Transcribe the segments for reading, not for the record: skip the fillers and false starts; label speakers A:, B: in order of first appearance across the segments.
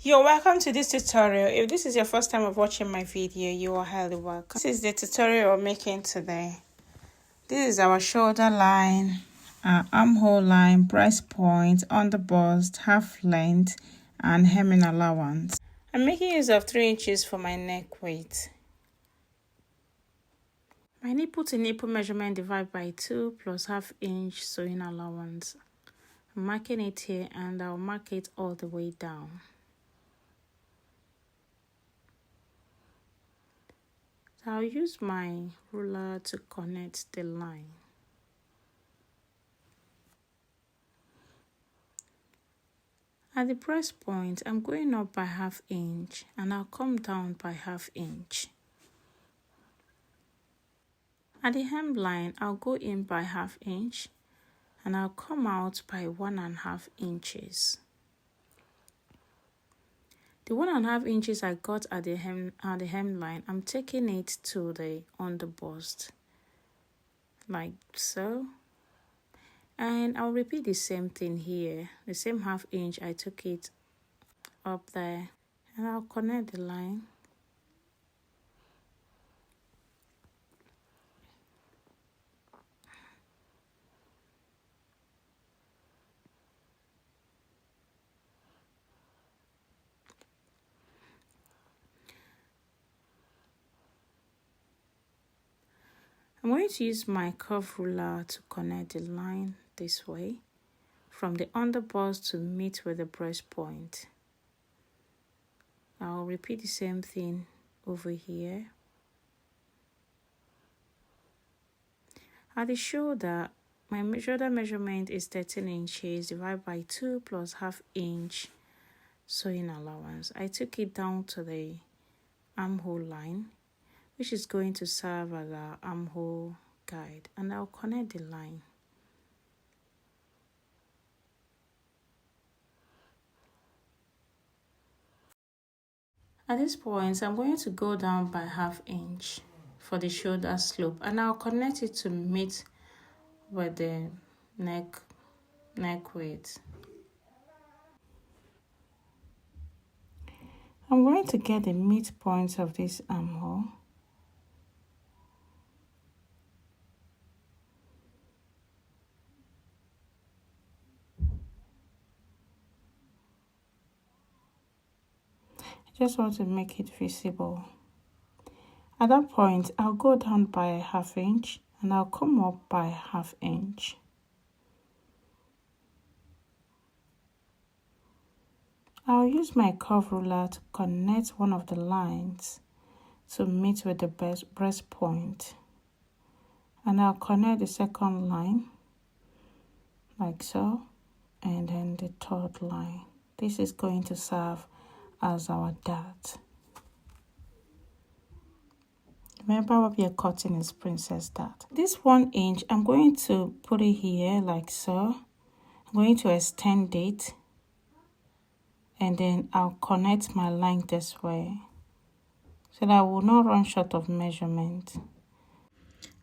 A: You're welcome to this tutorial. If this is your first time of watching my video, you are highly welcome. This is the tutorial we're making today. This is our shoulder line, our armhole line, breast point, on the bust, half length, and hemming allowance. I'm making use of 3 inches for my neck weight. My nipple to nipple measurement divided by 2 plus half inch sewing allowance. I'm marking it here and I'll mark it all the way down. So I'll use my ruler to connect the line. At the breast point, I'm going up by half inch and I'll come down by half inch. At the hemline, I'll go in by half inch and I'll come out by 1.5 inches. The 1.5 inches I got at the hemline, I'm taking it to the underbust, like so. And I'll repeat the same thing here. The same half inch, I took it up there and I'll connect the line. I'm going to use my curve ruler to connect the line this way, from the underbust to meet with the breast point. I'll repeat the same thing over here. At the shoulder, my shoulder measurement is 13 inches divided by 2 plus half inch sewing allowance. I took it down to the armhole line, which is going to serve as our armhole guide, and I'll connect the line. At this point, I'm going to go down by half inch for the shoulder slope, and I'll connect it to meet with the neck width. I'm going to get the midpoint of this armhole. I just want to make it visible. At that point, I'll go down by half inch and I'll come up by half inch. I'll use my curve ruler to connect one of the lines to meet with the breast point. And I'll connect the second line, like so, and then the third line. This is going to serve as our dart. Remember what we are cutting is princess dart. This 1 inch, I'm going to put it here like so. I'm going to extend it, and then I'll connect my line this way so that I will not run short of measurement.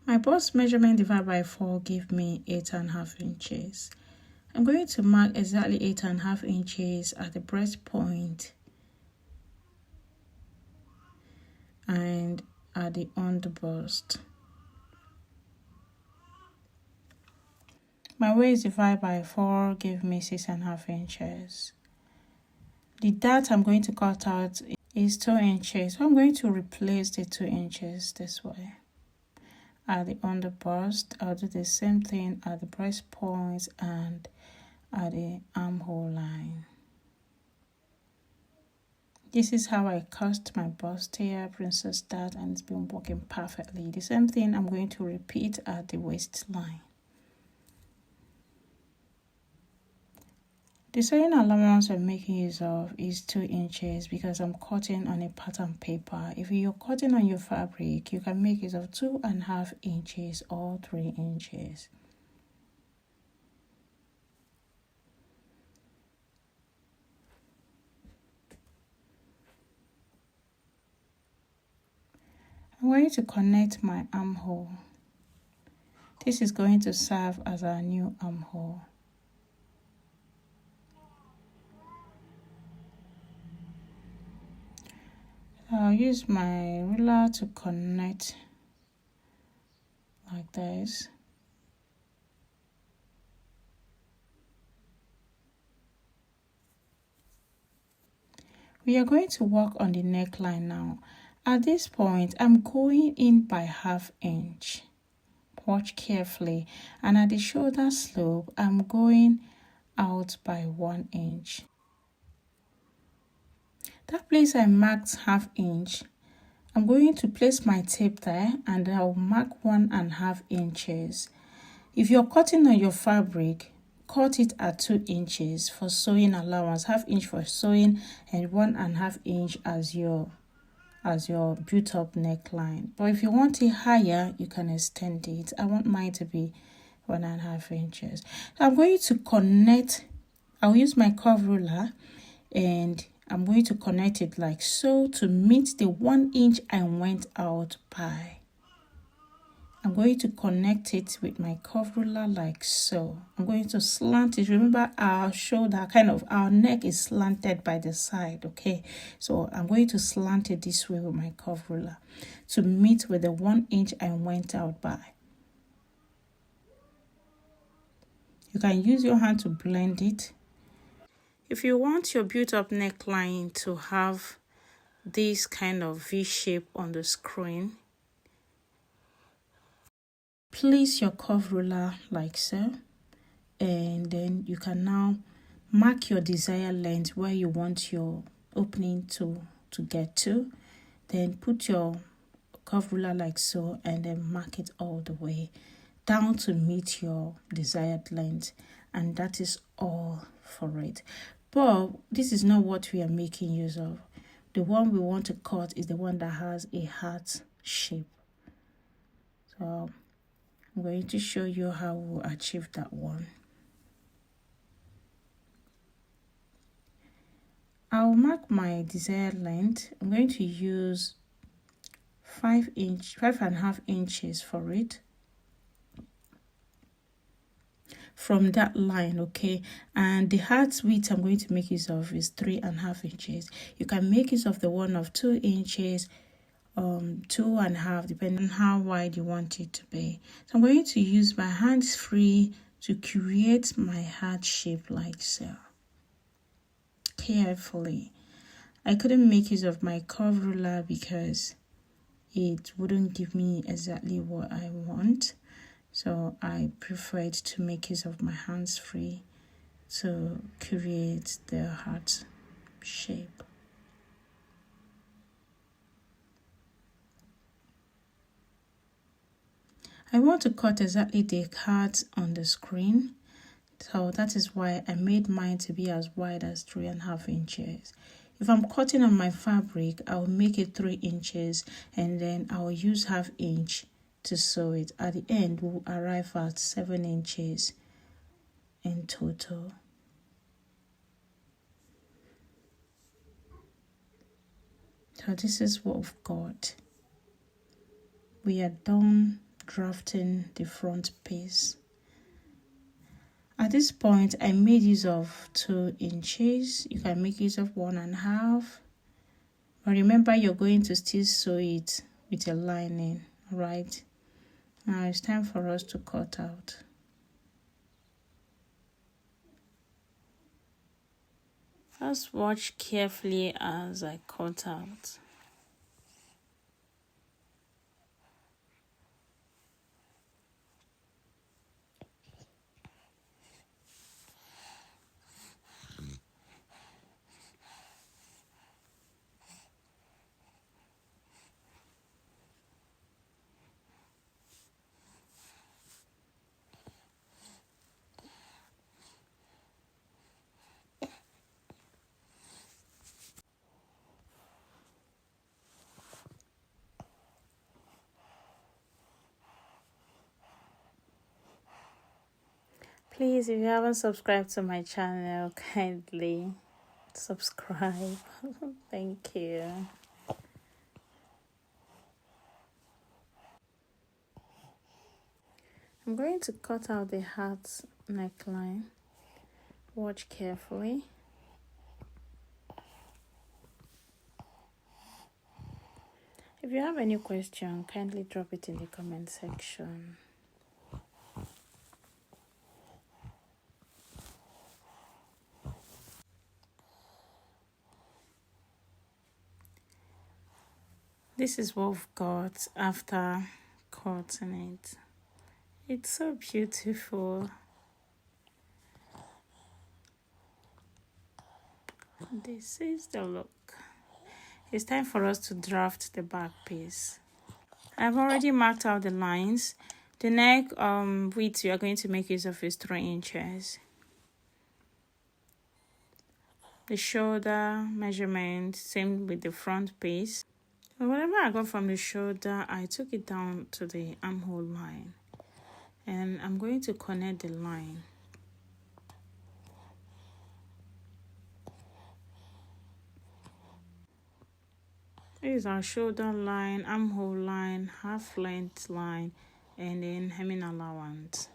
A: My bust measurement divided by 4 give me 8.5 inches. I'm going to mark exactly 8.5 inches at the breast point and at the underbust. My waist divided by 4 give me 6.5 inches. The dart I'm going to cut out is 2 inches, so I'm going to replace the 2 inches this way. At the underbust, I'll do the same thing at the breast points and at the armhole line. This is how I cast my Bustier princess dart, and it's been working perfectly. The same thing I'm going to repeat at the waistline. The sewing allowance I'm making use of is 2 inches because I'm cutting on a pattern paper. If you're cutting on your fabric, you can make use of 2.5 inches or 3 inches. I'm going to connect my armhole. This is going to serve as our new armhole. I'll use my ruler to connect like this. We are going to work on the neckline now. At this point, I'm going in by ½ inch. Watch carefully. And at the shoulder slope, I'm going out by 1 inch. That place I marked ½ inch, I'm going to place my tape there and I'll mark 1½ inches. If you're cutting on your fabric, cut it at 2 inches for sewing allowance, ½ inch for sewing and 1½ inch as your built up neckline. But if you want it higher, you can extend it. I want mine to be 1½ inches. So I'm going to connect. I'll use my curve ruler and I'm going to connect it like so to meet the 1 inch I went out by. I'm going to connect it with my curve ruler like so. I'm going to slant it. Remember our shoulder, our neck is slanted by the side, okay? So I'm going to slant it this way with my curve ruler to meet with the 1 inch I went out by. You can use your hand to blend it. If you want your built-up neckline to have this kind of V shape on the screen, place your curve ruler like so, and then you can now mark your desired length where you want your opening to get to. Then put your curve ruler like so and then mark it all the way down to meet your desired length, and that is all for it. But this is not what we are making use of. The one we want to cut is the one that has a heart shape. So I'm going to show you how we'll achieve that one. I'll mark my desired length. I'm going to use 5½ inches for it. From that line, okay, and the heart width I'm going to make use of is 3½ inches. You can make use of the one of 2 inches, 2½ depending on how wide you want it to be. So I'm going to use my hands free to create my heart shape like so. Carefully. I couldn't make use of my curve ruler because it wouldn't give me exactly what I want. So I preferred to make use of my hands free to create the heart shape. I want to cut exactly the heart on the screen. So that is why I made mine to be as wide as 3½ inches. If I'm cutting on my fabric, I'll make it 3 inches and then I'll use ½ inch to sew it. At the end, we'll arrive at 7 inches in total. So this is what we've got. We are done drafting the front piece. At this point, I made use of 2 inches. You can make use of 1½. But remember, you're going to still sew it with a lining, right? Now it's time for us to cut out. Just watch carefully as I cut out. Please, if you haven't subscribed to my channel, kindly subscribe. Thank you. I'm going to cut out the heart neckline. Watch carefully. If you have any question, kindly drop it in the comment section. This is what we've got after cutting it. It's so beautiful. This is the look. It's time for us to draft the back piece. I've already marked out the lines. The neck width you are going to make use of is 3 inches. The shoulder measurement, same with the front piece. So whatever I got from the shoulder, I took it down to the armhole line. And I'm going to connect the line. This is our shoulder line, armhole line, half length line, and then hemming allowance.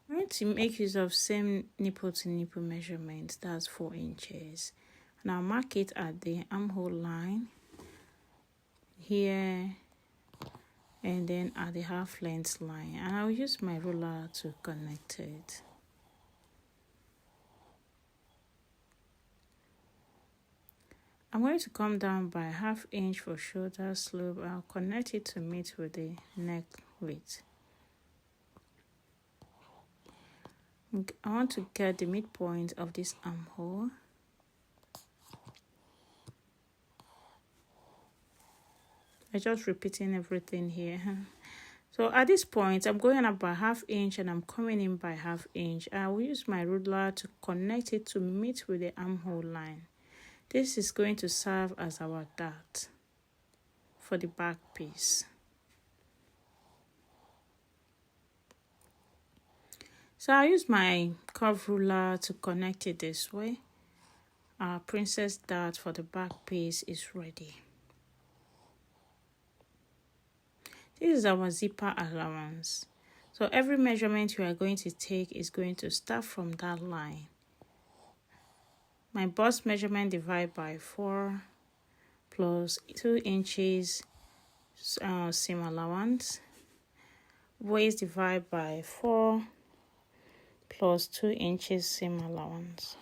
A: I'm going to make use of same nipple to nipple measurement, that's 4 inches. And I'll mark it at the armhole line here and then at the half length line. And I'll use my ruler to connect it. I'm going to come down by 1/2 inch for shoulder slope. I'll connect it to meet with the neck width. I want to get the midpoint of this armhole. I'm just repeating everything here. So at this point, I'm going up by 1/2 inch and I'm coming in by 1/2 inch. I will use my ruler to connect it to meet with the armhole line. This is going to serve as our dart for the back piece. So I'll use my curve ruler to connect it this way. Our princess dart for the back piece is ready. This is our zipper allowance. So every measurement you are going to take is going to start from that line. My bust measurement divided by 4 plus 2 inches seam allowance. Waist divided by 4 plus 2 inches seam allowance.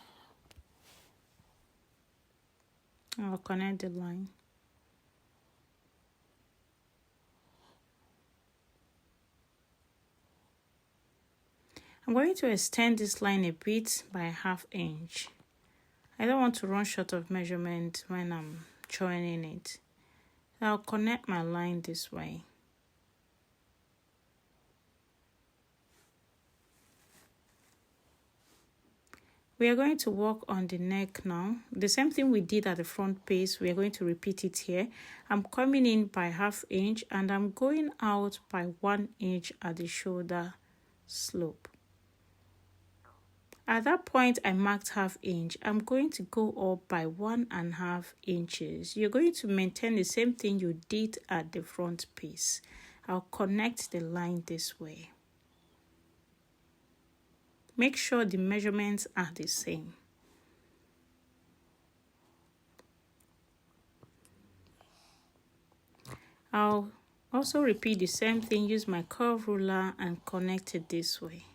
A: I'll connect the line. I'm going to extend this line a bit by 1/2 inch. I don't want to run short of measurement when I'm joining it. I'll connect my line this way. We are going to work on the neck now. The same thing we did at the front piece, we are going to repeat it here. I'm coming in by 1/2 inch and I'm going out by 1 inch at the shoulder slope. At that point, I marked 1/2 inch. I'm going to go up by 1.5 inches. You're going to maintain the same thing you did at the front piece. I'll connect the line this way. Make sure the measurements are the same. I'll also repeat the same thing, use my curve ruler and connect it this way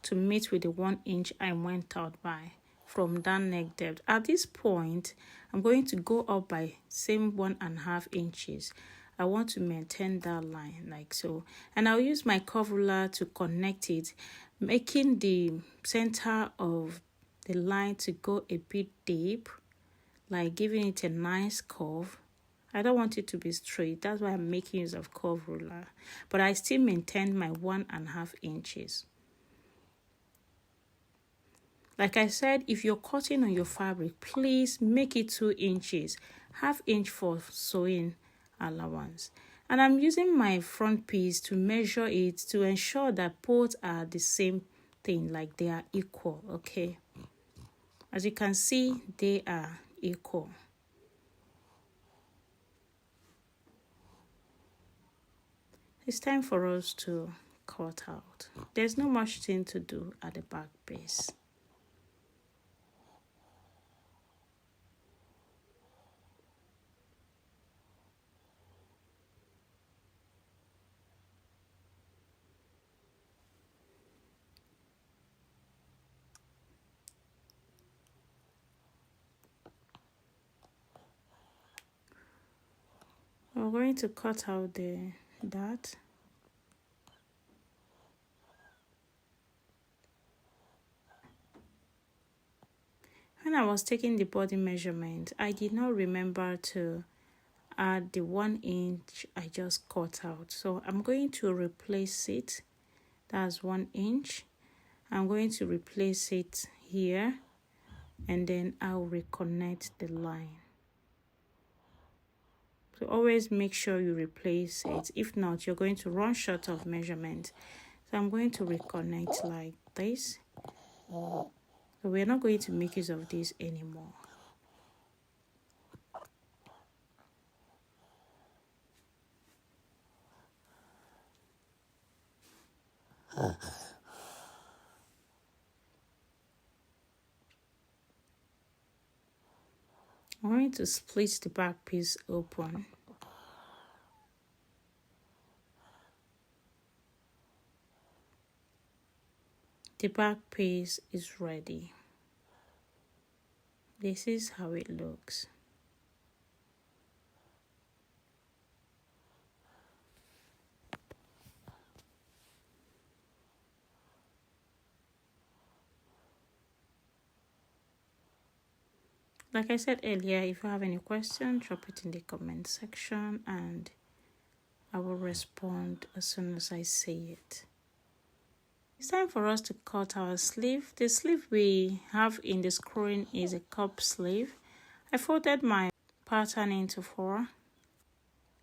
A: to meet with the 1 inch I went out by from that neck depth. At this point, I'm going to go up by same 1.5 inches. I want to maintain that line like so. And I'll use my curve ruler to connect it, making the center of the line to go a bit deep, like giving it a nice curve. I don't want it to be straight. That's why I'm making use of curve ruler. But I still maintain my 1.5 inches. Like I said, if you're cutting on your fabric, please make it 2 inches, 1/2 inch for sewing allowance. And I'm using my front piece to measure it to ensure that both are the same thing, like they are equal, okay? As you can see, they are equal. It's time for us to cut out. There's not much thing to do at the back piece. we're going to cut out the dart. When I was taking the body measurement, I did not remember to add the 1 inch I just cut out. So I'm going to replace it. That's 1 inch. I'm going to replace it here, and then I'll reconnect the line. So always make sure you replace it. If not, you're going to run short of measurement. So I'm going to reconnect like this. So we're not going to make use of this anymore. I'm going to split the back piece open. The back piece is ready. This is how it looks. Like I said earlier, if you have any question, drop it in the comment section and I will respond as soon as I see it. It's time for us to cut our sleeve. The sleeve we have in the screwing is a cup sleeve. I folded my pattern into 4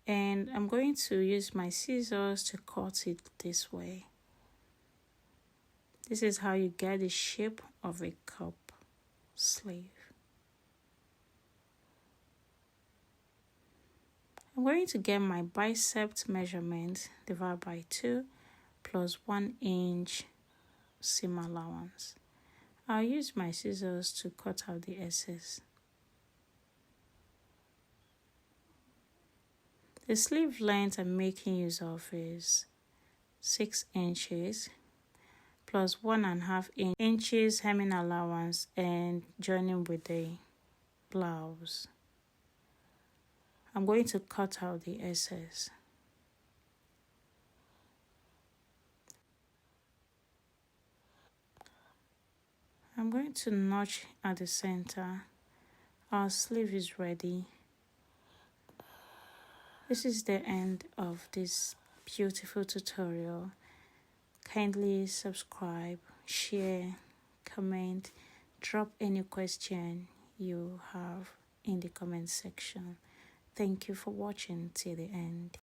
A: and I'm going to use my scissors to cut it this way. This is how you get the shape of a cup sleeve. I'm going to get my bicep measurement divided by 2 plus 1 inch seam allowance. I'll use my scissors to cut out the excess. The sleeve length I'm making use of is 6 inches plus 1.5 inches hemming allowance and joining with the blouse. I'm going to cut out the excess. I'm going to notch at the center. Our sleeve is ready. This is the end of this beautiful tutorial. Kindly subscribe, share, comment, drop any question you have in the comment section. Thank you for watching till the end.